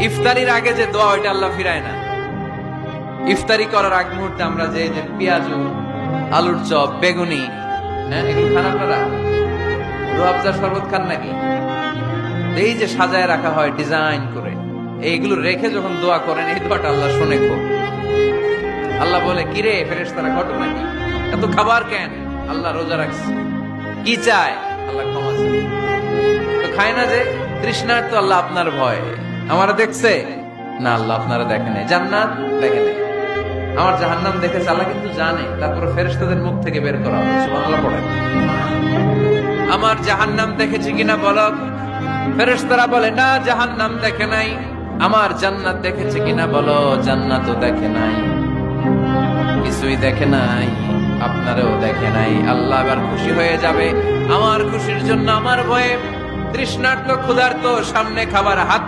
ইফতারির আগে যে দোয়া ওইটা আল্লাহ ফিরায় না। ইফতারি করার আগ মুহূর্তে আমরা যে যে পেঁয়াজু, আলুর চপ, বেগুনি, হ্যাঁ এগুলো খান আপনারা? রুয়াবজার শরবত খান নাকি? এই যে সাজায় রাখা হয় ডিজাইন করে, এইগুলো রেখে যখন দোয়া করেন, এই দোয়াটা আল্লাহ শুনে খুব। আল্লাহ বলে, কিরে ফেরেশতারা ঘটনা কি, এত খাবার কেন? আল্লাহ রোজা রাখছে। কি চায়? আল্লাহ ক্ষমা চায়। তো খায় না যে তৃষ্ণার, তো আল্লাহ আপনার ভয়। আমারা দেখছে না, আল্লাহ আপনারা দেখে নাই। জান্নাত দেখে নাই, আমার জাহান্নাম দেখেছে আল্লাহ কিন্তু জানে। তারপরে ফেরেশতাদের মুখ থেকে বের করা হবে। সুবহানাল্লাহ পড়েন। আমার জাহান্নাম দেখেছি কিনা বলো? ফেরেশতারা বলে না, জাহান্নাম দেখে নাই। আমার জান্নাত দেখেছে কিনা বলো? জান্নাতও দেখে নাই, কিছুই দেখে নাই, আপনারও দেখে নাই। আল্লাহ এবার খুশি হয়ে যাবে। আমার খুশির জন্য, আমার ভয়ে তৃষ্ণার্ত ক্ষুধার্ত সামনে খাবার হাত